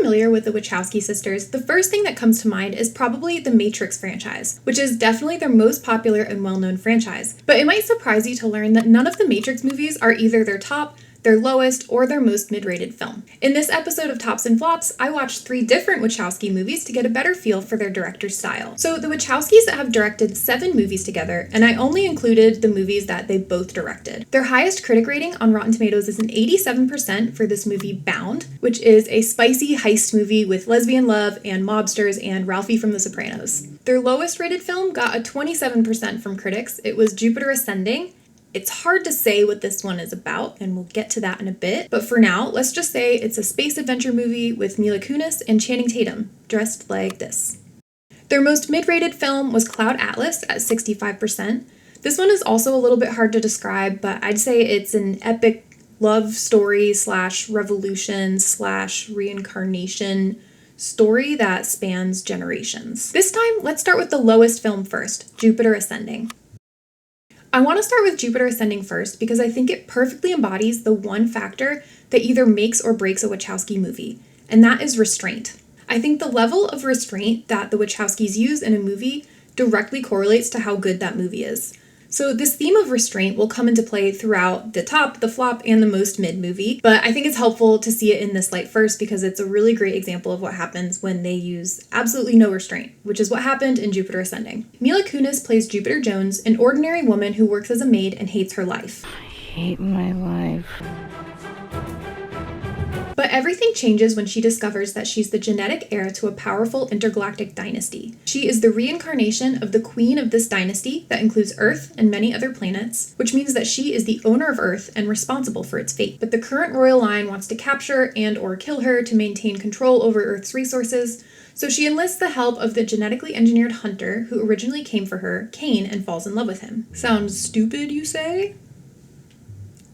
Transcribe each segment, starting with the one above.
familiar with the Wachowski sisters, the first thing that comes to mind is probably the Matrix franchise, which is definitely their most popular and well-known franchise. But it might surprise you to learn that none of the Matrix movies are either their top, their lowest, or their most mid-rated film. In this episode of Tops and Flops, I watched 3 different Wachowski movies to get a better feel for their director's style. So the Wachowskis have directed 7 movies together, and I only included the movies that they both directed. Their highest critic rating on Rotten Tomatoes is an 87% for this movie Bound, which is a spicy heist movie with lesbian love and mobsters and Ralphie from The Sopranos. Their lowest rated film got a 27% from critics. It was Jupiter Ascending. It's hard to say what this one is about, and we'll get to that in a bit, but for now, let's just say it's a space adventure movie with Mila Kunis and Channing Tatum, dressed like this. Their most mid-rated film was Cloud Atlas at 65%. This one is also a little bit hard to describe, but I'd say it's an epic love story / revolution / reincarnation story that spans generations. This time, let's start with the lowest film first, Jupiter Ascending. I want to start with Jupiter Ascending first because I think it perfectly embodies the one factor that either makes or breaks a Wachowski movie, and that is restraint. I think the level of restraint that the Wachowskis use in a movie directly correlates to how good that movie is. So this theme of restraint will come into play throughout the top, the flop, and the most mid movie, but I think it's helpful to see it in this light first because it's a really great example of what happens when they use absolutely no restraint, which is what happened in Jupiter Ascending. Mila Kunis plays Jupiter Jones, an ordinary woman who works as a maid and hates her life. I hate my life. But everything changes when she discovers that she's the genetic heir to a powerful intergalactic dynasty. She is the reincarnation of the queen of this dynasty that includes Earth and many other planets, which means that she is the owner of Earth and responsible for its fate. But the current royal line wants to capture and or kill her to maintain control over Earth's resources, so she enlists the help of the genetically engineered hunter who originally came for her, Cain, and falls in love with him. Sounds stupid, you say?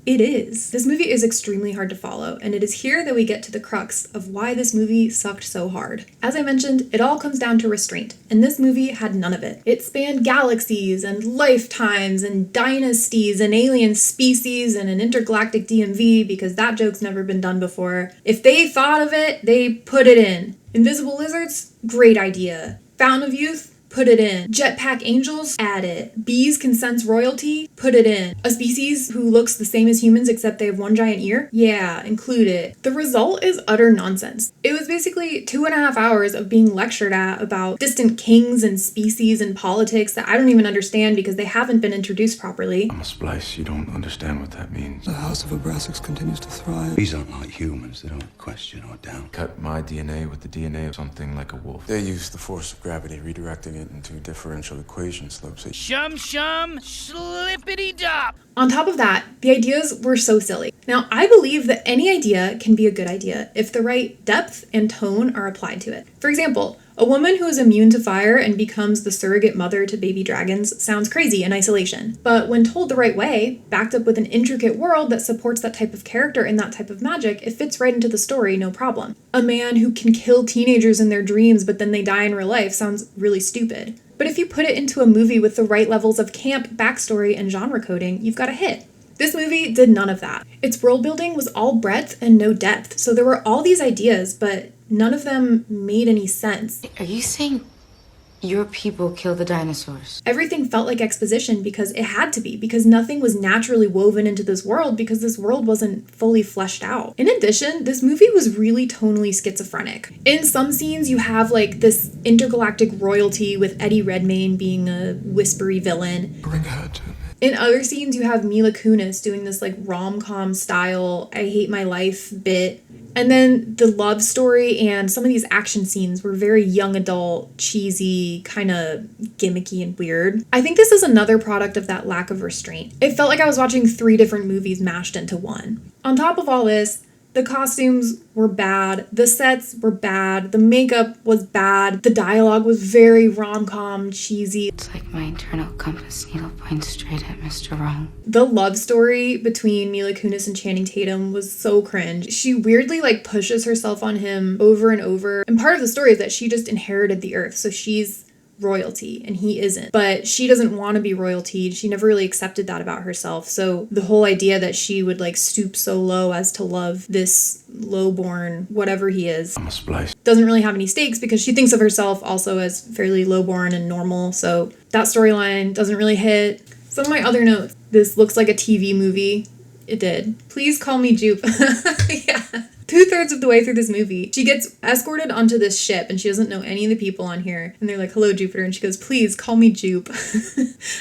It is. This movie is extremely hard to follow, and it is here that we get to the crux of why this movie sucked so hard. As I mentioned, it all comes down to restraint, and this movie had none of it. It spanned galaxies and lifetimes and dynasties and alien species and an intergalactic DMV because that joke's never been done before. If they thought of it, they put it in. Invisible lizards? Great idea. Fountain of Youth? Put it in. Jetpack angels? Add it. Bees can sense royalty? Put it in. A species who looks the same as humans except they have one giant ear? Yeah, include it. The result is utter nonsense. It was basically 2.5 hours of being lectured at about distant kings and species and politics that I don't even understand because they haven't been introduced properly. I'm a splice. You don't understand what that means. The House of Abraxas continues to thrive. These aren't like humans. They don't question or doubt. Cut my DNA with the DNA of something like a wolf. They use the force of gravity, redirecting it into differential equation slopes. Shum, slippity dop. On top of that, the ideas were so silly. Now, I believe that any idea can be a good idea if the right depth and tone are applied to it. For example, a woman who is immune to fire and becomes the surrogate mother to baby dragons sounds crazy in isolation. But when told the right way, backed up with an intricate world that supports that type of character and that type of magic, it fits right into the story, no problem. A man who can kill teenagers in their dreams but then they die in real life sounds really stupid. But if you put it into a movie with the right levels of camp, backstory, and genre coding, you've got a hit. This movie did none of that. Its world building was all breadth and no depth, so there were all these ideas, but none of them made any sense. Are you saying your people killed the dinosaurs? Everything felt like exposition because it had to be, because nothing was naturally woven into this world because this world wasn't fully fleshed out. In addition, this movie was really tonally schizophrenic. In some scenes, you have like this intergalactic royalty with Eddie Redmayne being a whispery villain. Bring her to me. In other scenes, you have Mila Kunis doing this like rom-com style, I hate my life bit. And then the love story and some of these action scenes were very young adult, cheesy, kind of gimmicky and weird. I think this is another product of that lack of restraint. It felt like I was watching 3 different movies mashed into one. On top of all this, the costumes were bad, the sets were bad, the makeup was bad, the dialogue was very rom-com, cheesy. It's like my internal compass needle points straight at Mr. Wrong. The love story between Mila Kunis and Channing Tatum was so cringe. She weirdly pushes herself on him over and over. And part of the story is that she just inherited the Earth, so she's royalty and he isn't. But she doesn't want to be royalty. She never really accepted that about herself. So the whole idea that she would like stoop so low as to love this lowborn, whatever he is, I'm a splice. doesn't really have any stakes because she thinks of herself also as fairly lowborn and normal. So that storyline doesn't really hit. Some of my other notes. This looks like a TV movie. It did. Please call me Jupe. Yeah. 2/3 of the way through this movie, she gets escorted onto this ship and she doesn't know any of the people on here. And they're like, hello, Jupiter. And she goes, please call me Jupe.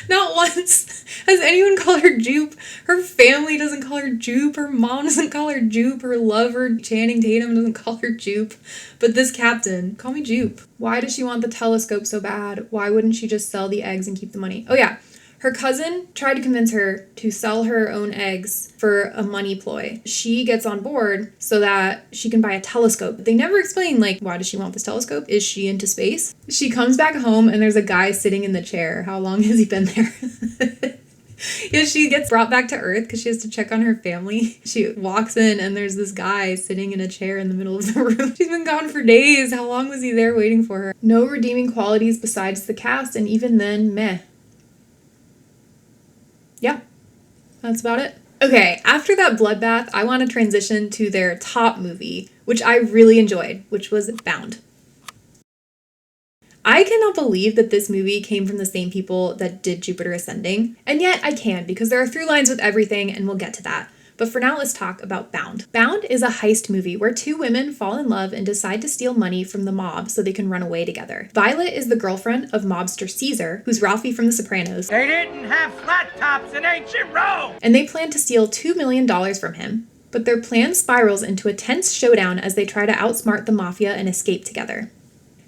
Not once has anyone called her Jupe. Her family doesn't call her Jupe. Her mom doesn't call her Jupe. Her lover, Channing Tatum, doesn't call her Jupe. But this captain, call me Jupe. Why does she want the telescope so bad? Why wouldn't she just sell the eggs and keep the money? Oh yeah. Her cousin tried to convince her to sell her own eggs for a money ploy. She gets on board so that she can buy a telescope. They never explain, like, why does she want this telescope? Is she into space? She comes back home and there's a guy sitting in the chair. How long has he been there? Yeah, she gets brought back to Earth because she has to check on her family. She walks in and there's this guy sitting in a chair in the middle of the room. She's been gone for days. How long was he there waiting for her? No redeeming qualities besides the cast, and even then, meh. Yeah, that's about it. Okay, after that bloodbath, I want to transition to their top movie, which I really enjoyed, which was Bound. I cannot believe that this movie came from the same people that did Jupiter Ascending, and yet I can because there are through lines with everything and we'll get to that. But for now, let's talk about Bound. Bound is a heist movie where two women fall in love and decide to steal money from the mob so they can run away together. Violet is the girlfriend of mobster Caesar, who's Ralphie from The Sopranos. They didn't have flat tops in ancient Rome! And they plan to steal $2 million from him. But their plan spirals into a tense showdown as they try to outsmart the mafia and escape together.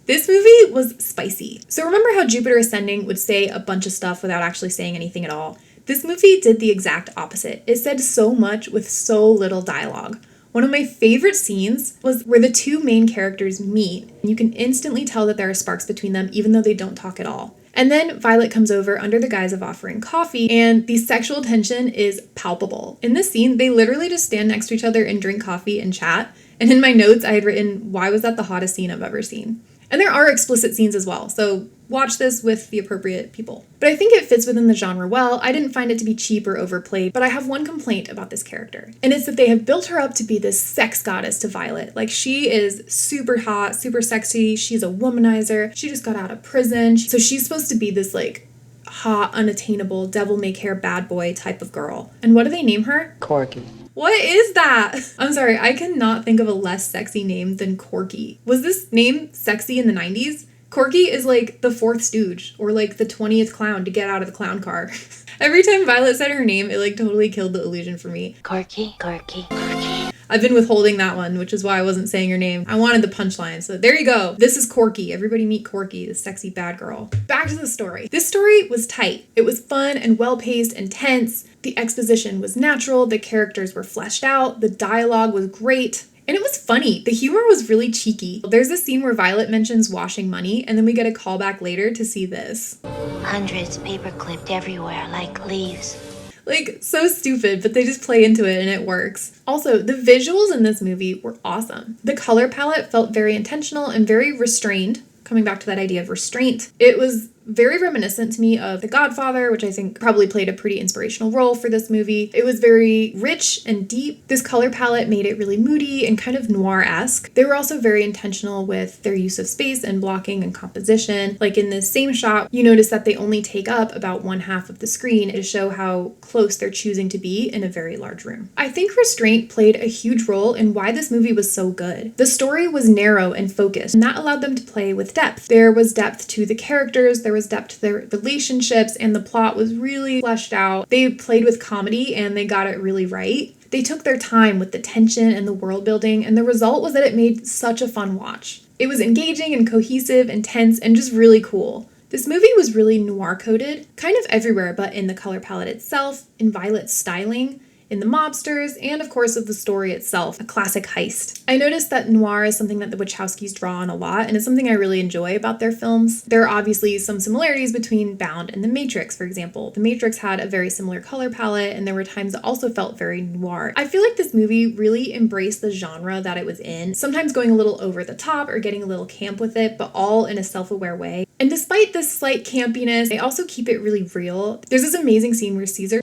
This movie was spicy. So remember how Jupiter Ascending would say a bunch of stuff without actually saying anything at all? This movie did the exact opposite. It said so much with so little dialogue. One of my favorite scenes was where the two main characters meet, and you can instantly tell that there are sparks between them even though they don't talk at all. And then Violet comes over under the guise of offering coffee, and the sexual tension is palpable. In this scene, they literally just stand next to each other and drink coffee and chat. And in my notes, I had written, why was that the hottest scene I've ever seen? And there are explicit scenes as well, so watch this with the appropriate people. But I think it fits within the genre well. I didn't find it to be cheap or overplayed, but I have one complaint about this character. And it's that they have built her up to be this sex goddess to Violet. Like, she is super hot, super sexy, she's a womanizer, she just got out of prison. So she's supposed to be this, like, hot, unattainable, devil-may-care bad boy type of girl. And what do they name her? Corky. What is that? I'm sorry, I cannot think of a less sexy name than Corky. Was this name sexy in the 90s? Corky is like the fourth stooge, or like the 20th clown to get out of the clown car. Every time Violet said her name, it like totally killed the illusion for me. Corky, Corky, Corky. I've been withholding that one, which is why I wasn't saying her name. I wanted the punchline, so there you go. This is Corky. Everybody meet Corky, the sexy bad girl. Back to the story. This story was tight. It was fun and well-paced and tense. The exposition was natural, the characters were fleshed out, the dialogue was great, and it was funny. The humor was really cheeky. There's a scene where Violet mentions washing money, and then we get a callback later to see this. Hundreds paper clipped everywhere like leaves. Like, so stupid, but they just play into it and it works. Also, the visuals in this movie were awesome. The color palette felt very intentional and very restrained. Coming back to that idea of restraint. It was very reminiscent to me of The Godfather, which I think probably played a pretty inspirational role for this movie. It was very rich and deep. This color palette made it really moody and kind of noir-esque. They were also very intentional with their use of space and blocking and composition. Like in this same shot, you notice that they only take up about 1/2 of the screen to show how close they're choosing to be in a very large room. I think restraint played a huge role in why this movie was so good. The story was narrow and focused, and that allowed them to play with depth. There was depth to the characters, there was depth to their relationships, and the plot was really fleshed out. They played with comedy and they got it really right. They took their time with the tension and the world building, and the result was that it made such a fun watch. It was engaging and cohesive and tense and just really cool. This movie was really noir-coded, kind of everywhere but in the color palette itself, in Violet's styling, in the mobsters, and of course of the story itself, a classic heist. I noticed that noir is something that the Wachowskis draw on a lot, and it's something I really enjoy about their films. There are obviously some similarities between Bound and The Matrix, for example. The Matrix had a very similar color palette, and there were times that also felt very noir. I feel like this movie really embraced the genre that it was in, sometimes going a little over the top or getting a little camp with it, but all in a self-aware way. And despite this slight campiness, they also keep it really real. There's this amazing scene where Caesar,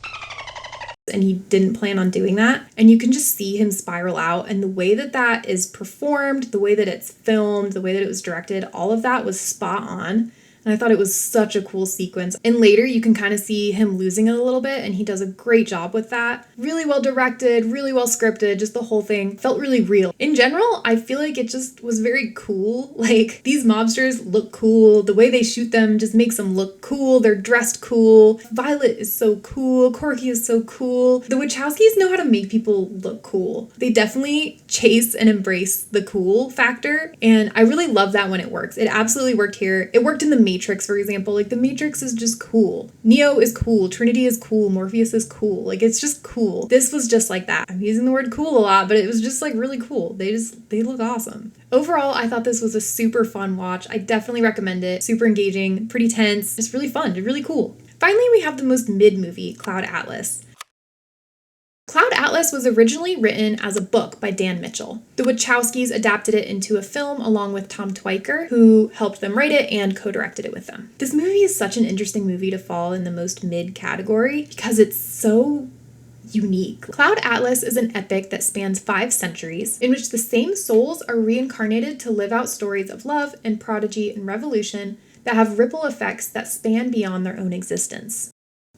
and he didn't plan on doing that, and you can just see him spiral out, and the way that that is performed, the way that it's filmed, the way that it was directed, all of that was spot on. And I thought it was such a cool sequence. And later you can kind of see him losing it a little bit, and he does a great job with that. Really well directed, really well scripted, just the whole thing felt really real. In general, I feel like it just was very cool. Like, these mobsters look cool. The way they shoot them just makes them look cool. They're dressed cool. Violet is so cool. Corky is so cool. The Wachowskis know how to make people look cool. They definitely chase and embrace the cool factor, and I really love that when it works. It absolutely worked here. It worked in The Matrix, for example. Like, The Matrix is just cool. Neo is cool. Trinity is cool. Morpheus is cool. Like, it's just cool. This was just like that. I'm using the word cool a lot, but it was just like really cool. They look awesome. Overall, I thought this was a super fun watch. I definitely recommend it. Super engaging, pretty tense, just really fun, really cool. Finally, we have the most mid movie, Cloud Atlas. Cloud Atlas was originally written as a book by Dan Mitchell. The Wachowskis adapted it into a film along with Tom Twyker, who helped them write it and co-directed it with them. This movie is such an interesting movie to fall in the most mid category because it's so unique. Cloud Atlas is an epic that spans 5 centuries, in which the same souls are reincarnated to live out stories of love and prodigy and revolution that have ripple effects that span beyond their own existence.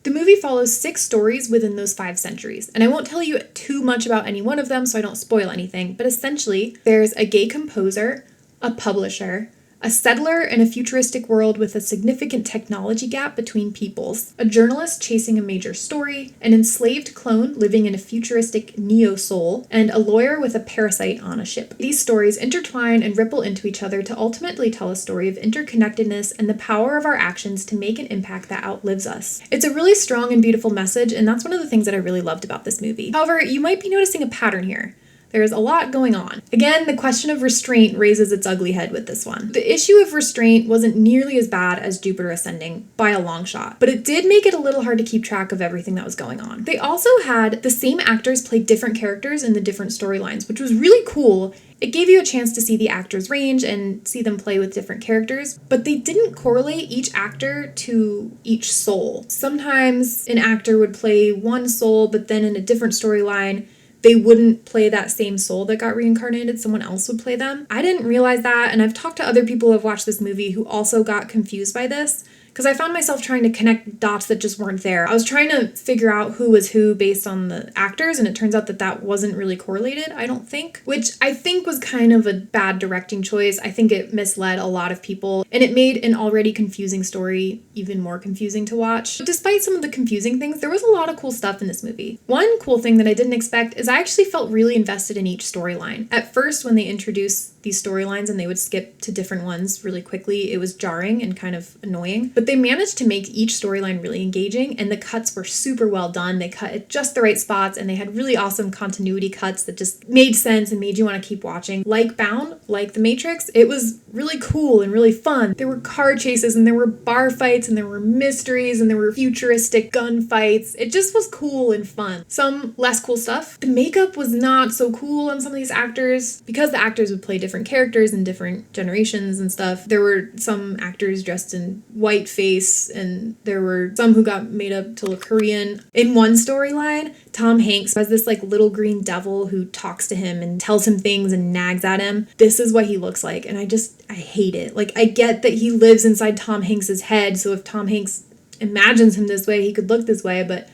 The movie follows 6 stories within those 5 centuries, and I won't tell you too much about any one of them so I don't spoil anything, but essentially, there's a gay composer, a publisher, a settler in a futuristic world with a significant technology gap between peoples, a journalist chasing a major story, an enslaved clone living in a futuristic neo-soul, and a lawyer with a parasite on a ship. These stories intertwine and ripple into each other to ultimately tell a story of interconnectedness and the power of our actions to make an impact that outlives us. It's a really strong and beautiful message, and that's one of the things that I really loved about this movie. However, you might be noticing a pattern here. There's a lot going on. Again, the question of restraint raises its ugly head with this one. The issue of restraint wasn't nearly as bad as Jupiter Ascending by a long shot, but it did make it a little hard to keep track of everything that was going on. They also had the same actors play different characters in the different storylines, which was really cool. It gave you a chance to see the actors' range and see them play with different characters, but they didn't correlate each actor to each soul. Sometimes an actor would play one soul, but then in a different storyline, they wouldn't play that same soul that got reincarnated, someone else would play them. I didn't realize that, and I've talked to other people who have watched this movie who also got confused by this, because I found myself trying to connect dots that just weren't there. I was trying to figure out who was who based on the actors, and it turns out that that wasn't really correlated, I don't think, which I think was kind of a bad directing choice. I think it misled a lot of people, and it made an already confusing story even more confusing to watch. But despite some of the confusing things, there was a lot of cool stuff in this movie. One cool thing that I didn't expect is I actually felt really invested in each storyline. At first, when they introduced these storylines and they would skip to different ones really quickly, it was jarring and kind of annoying. But they managed to make each storyline really engaging, and the cuts were super well done. They cut at just the right spots, and they had really awesome continuity cuts that just made sense and made you want to keep watching. Like Bound, like The Matrix, it was really cool and really fun. There were car chases, and there were bar fights, and there were mysteries, and there were futuristic gunfights. It just was cool and fun. Some less cool stuff. The makeup was not so cool on some of these actors, because the actors would play different characters in different generations and stuff. There were some actors dressed in white face, and there were some who got made up to look Korean. In one storyline, Tom Hanks has this like little green devil who talks to him and tells him things and nags at him. This is what he looks like, and I hate it. Like, I get that he lives inside Tom Hanks's head, so if Tom Hanks imagines him this way, he could look this way, but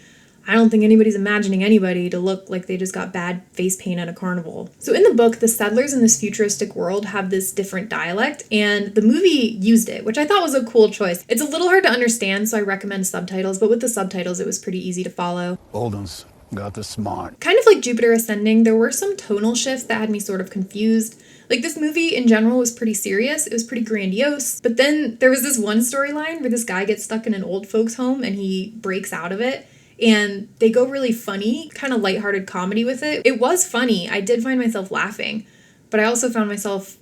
I don't think anybody's imagining anybody to look like they just got bad face paint at a carnival. So in the book, the settlers in this futuristic world have this different dialect, and the movie used it, which I thought was a cool choice. It's a little hard to understand, so I recommend subtitles, but with the subtitles, it was pretty easy to follow. Oldens got the smart. Kind of like Jupiter Ascending, there were some tonal shifts that had me sort of confused. Like, this movie in general was pretty serious, it was pretty grandiose, but then there was this one storyline where this guy gets stuck in an old folks home and he breaks out of it. and they go really funny, kind of lighthearted comedy with it. It was funny. I did find myself laughing, but I also found myself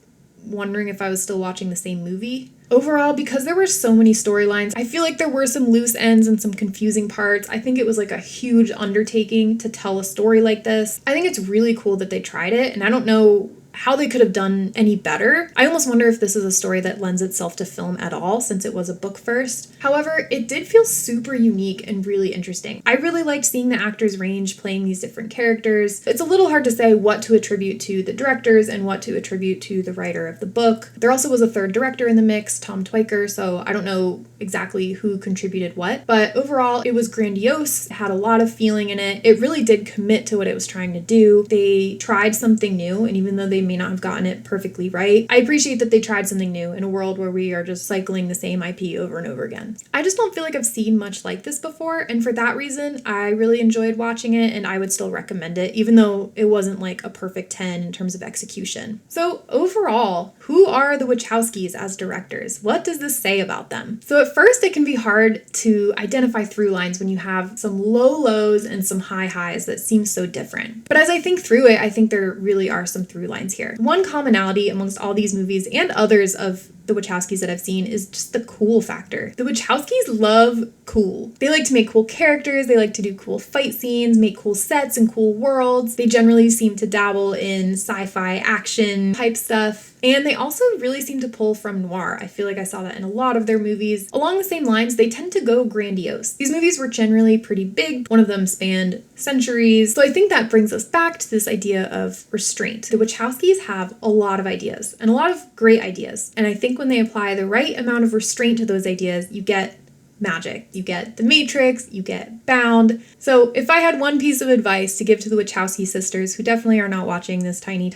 wondering if I was still watching the same movie. Overall, because there were so many storylines, I feel like there were some loose ends and some confusing parts. I think it was like a huge undertaking to tell a story like this. I think it's really cool that they tried it, and I don't know how they could have done any better. I almost wonder if this is a story that lends itself to film at all, since it was a book first. However, it did feel super unique and really interesting. I really liked seeing the actors' range playing these different characters. It's a little hard to say what to attribute to the directors and what to attribute to the writer of the book. There also was a third director in the mix, Tom Twyker, so I don't know exactly who contributed what, but overall it was grandiose. It had a lot of feeling in it. It really did commit to what it was trying to do. They tried something new, and even though they may not have gotten it perfectly right, I appreciate that they tried something new in a world where we are just cycling the same IP over and over again. I just don't feel like I've seen much like this before, and for that reason, I really enjoyed watching it, and I would still recommend it, even though it wasn't like a perfect 10 in terms of execution. So overall, who are the Wachowskis as directors? What does this say about them? So at first, it can be hard to identify through lines when you have some low lows and some high highs that seem so different. But as I think through it, I think there really are some through lines here. One commonality amongst all these movies and others of the Wachowskis that I've seen is just the cool factor. The Wachowskis love cool. They like to make cool characters, they like to do cool fight scenes, make cool sets and cool worlds. They generally seem to dabble in sci-fi action type stuff. And they also really seem to pull from noir. I feel like I saw that in a lot of their movies. Along the same lines, they tend to go grandiose. These movies were generally pretty big. One of them spanned centuries. So I think that brings us back to this idea of restraint. The Wachowskis have a lot of ideas, and a lot of great ideas. And I think when they apply the right amount of restraint to those ideas, you get magic. You get The Matrix, you get Bound. So if I had one piece of advice to give to the Wachowski sisters, who definitely are not watching this tiny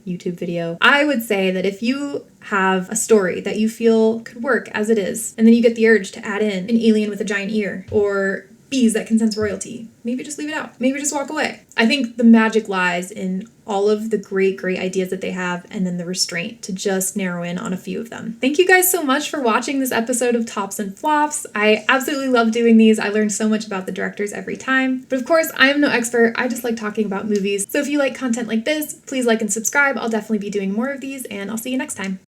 YouTube video, I would say that if you have a story that you feel could work as it is, and then you get the urge to add in an alien with a giant ear, or bees that can sense royalty, maybe just leave it out. Maybe just walk away. I think the magic lies in all of the great ideas that they have, and then the restraint to just narrow in on a few of them. Thank you guys so much for watching this episode of Tops and Flops. I absolutely love doing these. I learn so much about the directors every time. But of course, I am no expert. I just like talking about movies. So if you like content like this, please like and subscribe. I'll definitely be doing more of these, and I'll see you next time.